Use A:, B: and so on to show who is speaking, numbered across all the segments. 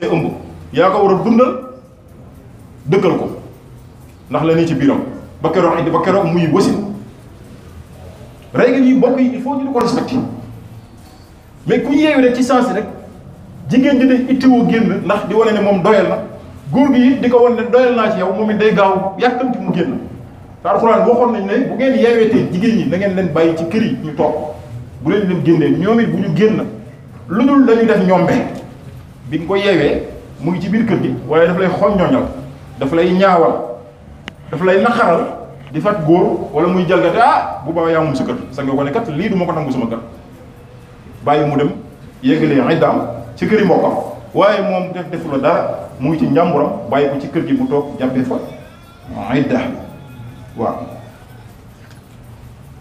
A: te ëmb yaa ko war a dundal dëkkal ko ndax la nii ci biiram ba keroog muy wasin règle yi mbokk yi il faut ñu di ko respecté mais ku ñu yeewi rek ci sens rek jigéen ji de ittiwoo génn ndax di wane ne moom doyal na góor gi it di ko wane ne doyal naa ci yow moom it day gaaw yàkkamti mu génn te alxuraan waxoon nañ ne bu ngeen yeewetee jigéen ñi na ngeen leen bàyyi ci kër yi ñu toog bu leen leen génnee ñoom it bu ñu génn lu dul dañuy def ñombe bi nga ko yeewee mu ngi ci biir kër gi waaye daf lay xoññoñal daf lay ñaawal daf lay naxaral di fat góor wala muy jalgate bu baax yaa moom sa kër sa nga ko ne kat lii du ma ko nangu sama kër bàyyi mu dem yéggalee iddaam ci kër yi mbokkam waaye moom defu la dara mu ngi ci njàmburam bàyyi ko ci kër gi mu toog jàppee fa idda waaw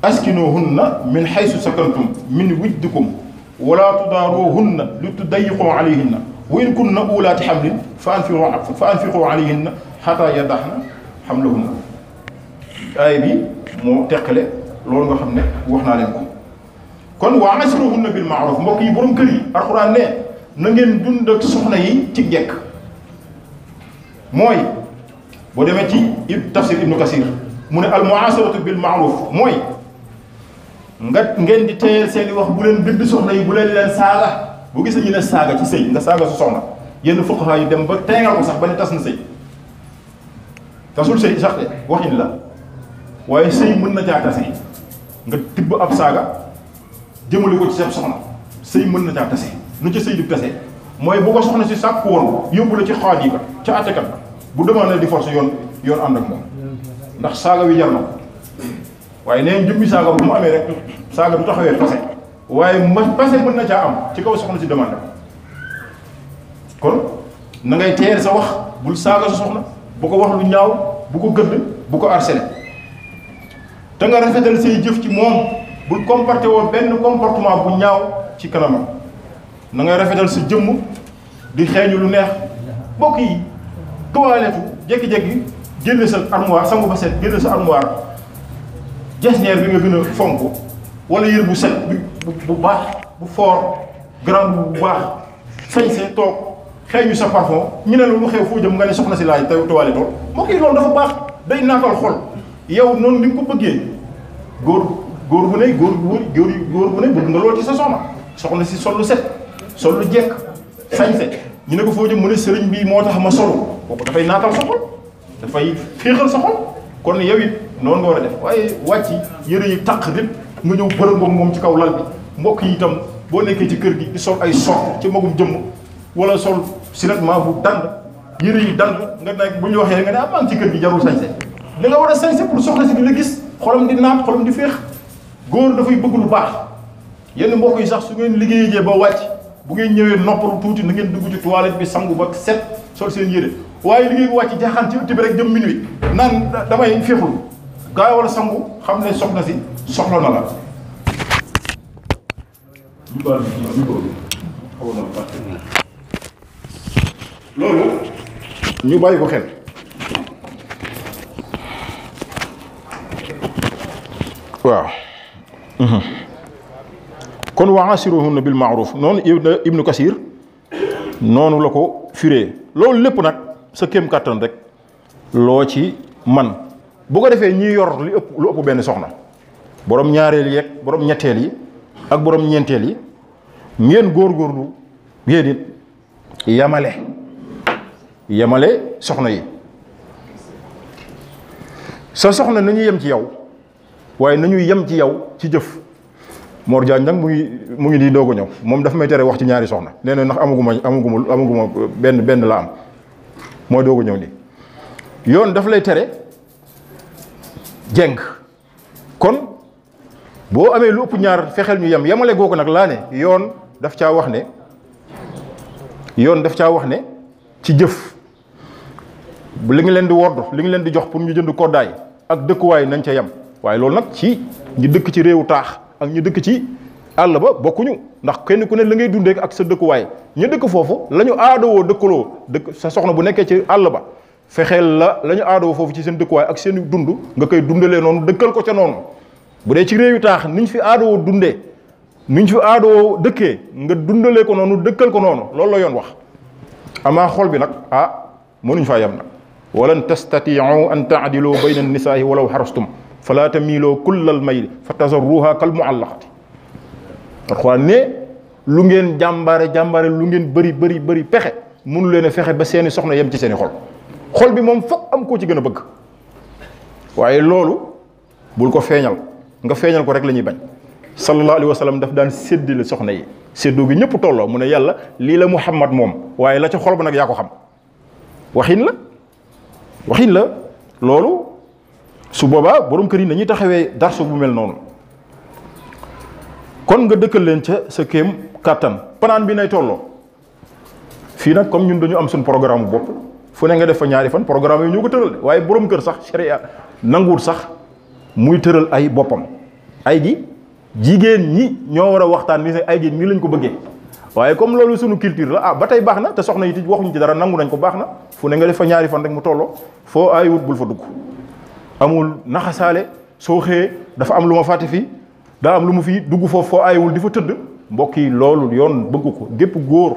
A: askinuhunna min haysu sakantum min wujdikum wala tudaaruhunna li tudayyiqu alayhinna wa in kunna ulaati hamlin fa anfiqu alayhinna hatta yadahna hamlahunna aay bi moo teqale loolu nga xam ne wax naa leen ko kon wa ashiruhunna bil ma'ruf mbokk yi borom kër yi alxuraan ne na ngeen dund ak soxna yi ci jekk mooy boo demee ci tafsir ibnu kasir mu ne al mu'asharatu bil ma'ruf mooy ngeen di teyeel seen i wax bu leen bind soxna yi bu leen saaga bu gisee ñu ne saaga ci sëy nga saaga su soxna yenn fuqaha yi dem ba teengal ko sax ba ne tas na sëy tasul sëy sax de waxin la waaye sëy mën na caa tase nga tibb ab saaga jëmale ko ci sa soxna sëy mën na caa tase nu ci sëy di tase mooy bu ko soxna si sàkk woon yóbbu la ci xaadi ba ca àttekat ba bu demandé divorce yoon ànd ak moom ndax saaga wi jar na ko waaye neen jëmmi saaga bu mu amee rek saaga du taxawee pase waaye pase mën na caa am ci kaw soxna si demandé ko kon na ngay teer sa wax bul saaga sa soxna bu ko wax lu ñaaw bu ko gëdd bu ko harcelé te nga rafetal say jëf ci moom bul comporté woo benn comportement bu ñaaw ci kanamam na ngay rafetal sa jëmm di xeeñu lu neex mbokk yi toilette jékki-jékki génne sa armoire sangu ba set génne sa armoire jesneer bi nga gën a fonk wala yër bu set bu baax bu fort grand bu baax sañse toog xeeñu sa parfum ñu ne la lu xew foo jëm nga ne soxna si laaj toilette tool mbokk yi loolu dafa baax day naatal xol yow noonu ni nga ko bëggee góor bu ne góor bu ne bëgg nga lool ci sa soxna si sol lu set sol lu jekk sañse ñu ne ko foo jëm mu ne sëriñ bi moo tax ma solu kooku dafay naatal sa xol dafay féexal sa xol kon yow it noonu nga war a def waaye wàcc yëre yi taq rip nga ñëw bërëngoog moom ci kaw lal bi mbokk yi itam boo nekkee ci kër gi di sol ay sot ci magum jëmm wala sol silettement bu dand yëre yi dand nga nekk bu ñu waxee nga ne maa ngi ci kër gi jarul sañse da nga war a sañse pour soxna si di la gis xolam di naat xolam di féex góor dafay bëgg lu baax yenn mbokk yi sax su ngeen liggéeyee ba wàcc bu ngeen ñëwee noppalu tuuti na ngeen dugg ci toilette bi sangu ba set sol seen yére waaye liggéey bu wàcc jaaxaan ci ëtt bi rek jëm minuit naan damay féexul gaa wala sangu xam ne soxna si soxla na la loolu ñu bàyyi ko xel waaw kon wa asiruhunna bil ma'ruf noonu ibnu kasir noonu la ko firee loolu lépp nag sa kéem kàttan rek loo ci man bu ko defee ñi yor lu ëpp benn soxna borom ñaareel yi ak borom ñetteel yi ak borom ñeenteel yi ngeen góorgóorlu yéen it yamale soxna yi sa soxna nañu yem ci yow waaye nañu yem ci yow ci jëf Mor Diagne nag mu ngi di doog a ñëw moom dafa may tere wax ci ñaari soxna nee na ndax amaguma benn la am mooy doog a ñëw nii yoon daf lay tere jeng kon boo amee lu ëpp ñaar fexeel ñu yemale googu nag laa ne yoon daf caa wax ne ci jëf li nga leen di wodd li nga leen di jox pour ñu jënd koddaay ak dëkkuwaay nañ ca yem waaye loolu nag ci ñu dëkk ci réewu taax ak ñu dëkk ci àll ba bokkuñu ndax kenn ku ne la ngay dundee ak sa dëkkuwaay ñu dëkk foofu la ñu aadawoo dëkkaloo dëkk sa soxna bu nekkee ci àll ba fexeel la ñu aadawoo foofu ci seen dëkkuwaay ak seen dund nga koy dundalee noonu dëkkal ko ca noonu bu dee ci réew yu taax niñ fi aadawoo dundee niñ fi aadawoo dëkkee nga dundalee ko noonu dëkkal ko noonu loolu la yoon wax amaa xol bi nag mënuñ faa yem nag walan tastatiu an taadilu bayna annisaai walaw xarastum fala tamiloo kullal mayli fa tazarruha kal muallaqati alxuraan ne lu ngeen jàmbaare lu ngeen bëri pexe mënu leen a fexe ba seeni soxna yem ci seeni xol bi moom foog am koo ci gën a bëgg waaye loolu bul ko feeñal nga feeñal ko rek la ñuy bañ sallallahu alayhi wa sallam daf daan séddale soxna yi séddoo gi ñëpp tolloo mu ne yàlla lii la Muhammad moom waaye la ca xol ba nag yaa ko xam waxin la loolu su boobaa borom kër yi nañuy taxawee darsu bu mel noonu kon nga dëkkal leen ca sa kéem kàttan panaan bi nay tolloo fii nag comme ñun dañu am suñu programme bopp fu ne nga def fa ñaari fan programme yi ñoo ko tëral waaye borom kër sax sharia nanguwul sax muy tëral ay boppam ay gi jigéen ñi ñoo war a waxtaan ni ay gi nii lañ ko bëggee waaye comme loolu suñu culture la ba tey baax na te soxna yi waxuñ ci dara nangu nañ ko baax na fu ne nga def fa ñaari fan rek mu tolloo foo aayut bul fa dugg amul naxasaale soo xëyee dafa am lu ma fàtte fii daa am lu mu fii dugg foofu foo aayewul di fa tëdd mbokk yi loolu yoon bëgg ko gépp góor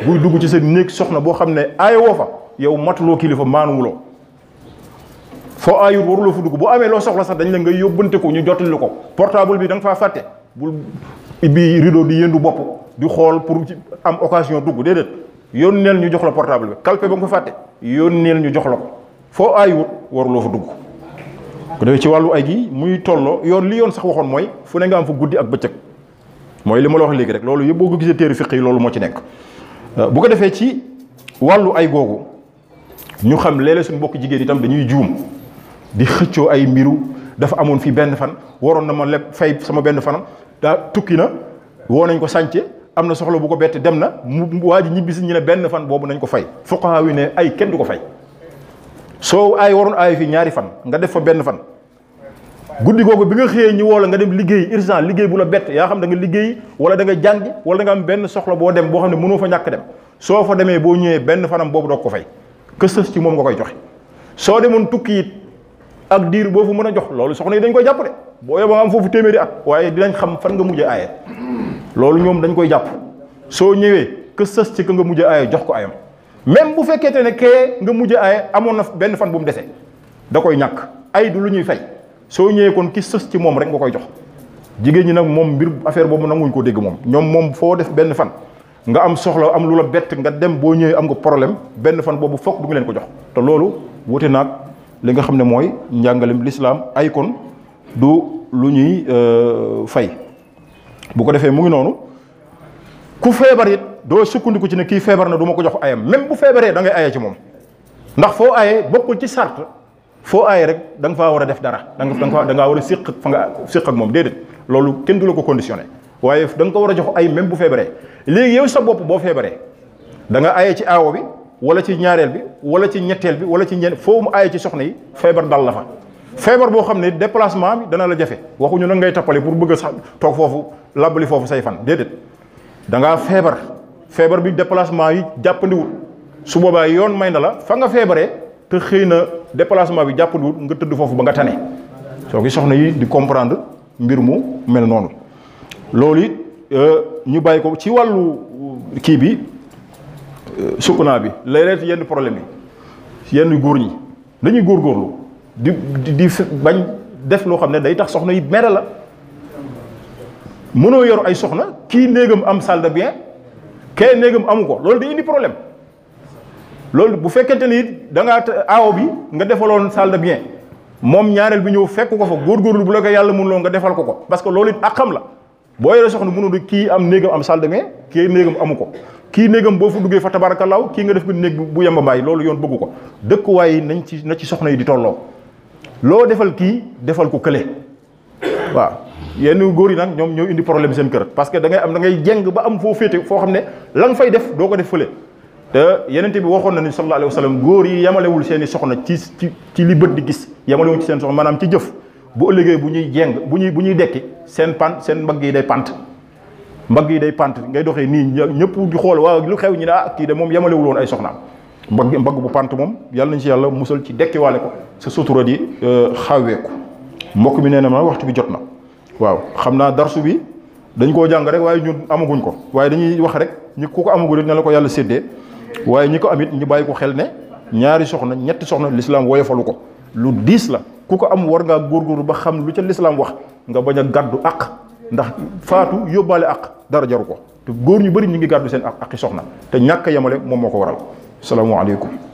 A: buy dugg ci sa néeg soxna boo xam ne aayewoo fa yow matuloo kilifa maanuwuloo foo aayut waruloo fa dugg boo amee loo soxla sax dañ la nga yóbbante ko ñu jottali ko portable bi da nga faa fàtte bul ibbi rideau di yëndu bopp di xool pour am occasion dugg déedéet yónneel ñu jox la portable bi kalpe ba nga fa fàtte yónneel ñu jox la ko foo aayut waruloo fa dugg ko defee ci wàllu ay gi muy tolloo yoon li yoon sax waxoon mooy fu ne nga am fa guddi ak bëccëg mooy li ma la wax léegi rek loolu yëpp boo ko gisee téere fiq yi loolu moo ci nekk bu ko defee ci wàllu ay googu ñu xam léeg-léeg suñu mbokk jigéen itam dañuy juum di xëccoo ay mbiru dafa amoon fii benn fan waroon na ma leb fay sama benn fanam daa tukki na woo nañ ko sànce am na soxla bu ko bett dem na mu waa ji ñibbi si ñu ne benn fan boobu nañ ko fay fuqaha wi ne ay kenn du ko fay soo ay waroon aay fii ñaari fan nga def fa benn fan guddi googu bi nga xëyee ñu woo la nga dem liggéey urgent liggéey bu la bett yaa xam da nga liggéey wala da nga jàngi wala da nga am benn soxla boo dem boo xam ne mënoo fa ñàkk dem soo fa demee boo ñëwee benn fanam boobu doog ko fay kësës ci moom nga koy joxe soo demoon tukki it ak diir boo fu mën a jox loolu soxna yi dañ koy jàpp de boo yóbboo nga am foofu téeméeri at waaye dinañ xam fan nga mujj aaye loolu ñoom dañ koy jàpp soo ñëwee kësës ci ka nga mujj aaye jox ko ayam même bu fekkee ne kee nga mujj aaye amoon na benn fan bu mu dese da koy ñàkk ay du lu ñuy fay soo ñëwee kon ki sës ci moom rek nga koy jox jigéen ñi nag moom mbir affaire boobu nanguñ ko dégg moom foo def benn fan nga am soxla am lu la bett nga dem boo ñëwee am nga problème benn fan boobu fokk du nga leen ko jox te loolu wute naag li nga xam ne mooy njàngalem lislaam ay kon du lu ñuy fay bu ko defee mu ngi noonu ku feebar it doo sukkandiku ci ne kii feebar na du ma ko jox ayam même bu feebaree da ngay aye ci moom ndax foo aye bokkul ci sart foo aaye rek da nga faa war a def dara da ngaa war a séq fa nga séq ak moom déedéet loolu kenn du la ko conditionné waaye da nga ko war a jox ay même bu feebaree léegi yow sa bopp boo feebaree da nga aaye ci aawo bi wala ci ñaareel bi wala ci ñetteel bi wala ci ñeent foo mu aaye ci soxna yi feebar dal la fa feebar boo xam ne déplacement bi dana la jafe waxuñu nag ngay tappale pour bëgg a sax toog foofu labbali foofu say fan déedéet da ngaa feebar bi déplacement yi jàppandiwut su boobaa yoon may na la fa nga feebaree te xëy na déplacement bi jàppandiwut nga tëdd foofu ba nga tane soo gi soxna yi di comprendre mbir mu mel noonu loolu it ñu bàyyi ko ci wàllu kii bi sukkunaa bi léeg-léeg yenn problème yi yenn góor ñi dañuy góorgóorlu di bañ def loo xam ne day tax soxna yi mere la mënoo yor ay soxna kii néegam am salle de bain kee néegam amu ko loolu day indi problème loolu bu fekkente ni it da ngaa aawo bi nga defaloon salle de bain moom ñaareel bi ñëw fekk ko fa góorgóorlu bu la ko yàlla mënuloo nga defal ko parce que loolu it ak xam la boo yoree soxna mënul kii am néegam am salle de bain kii néegam amu ko kii néegam boo fa duggee fa tabarakallaahu kii nga def ko néeg bu yemba mbaay loolu yoon bëggu ko dëkkuwaay yi na ci soxna yi di tolloo loo defal kii defal ko kële waaw yenn góor yi nag ñoom ñoo indi problème seen kër parce que da ngay jeng ba am foo féete foo xam ne la nga fay def doo ko def fële te yenente bi waxoon na ni sallallahu alayhi wa sallam góor yi yamalewul seen i soxna ci li bët di gis yamalewul ci seen soxna maanaam ci jëf bu ëllëgee bu ñuy jeng bu ñuy dekki seen mbagg yi day pant mbagg yi day pant ngay doxee nii ñëpp di xool waaw lu xew ñu ne kii de moom yamalewul woon ay soxnaam mbagg bu pant moom yàlla nañ ci yàlla musal ci dekkiwaale ko sa sutura di xawweeku mbokk mi nee na ma waxtu bi jot na waaw xam naa darsu bi dañ koo jàng rek waaye ñun amaguñ ko waaye dañuy wax rek ñu ku ko amagul it ne la ko yàlla séddee waaye ñi ko amit ñu bàyyi ko xel ne ñaari soxna ñetti soxna l'islam woyofalu ko lu diis la ku ko am war ngaa góorgóorlu ba xam lu ca l'islam wax nga bañ a gàddu àq ndax faatu yóbbaale àq dara jaru ko te góor ñu bëri ñu ngi gàddu seen àqi soxna te ñàkk a yemale moom moo ko waral salaamaaleykum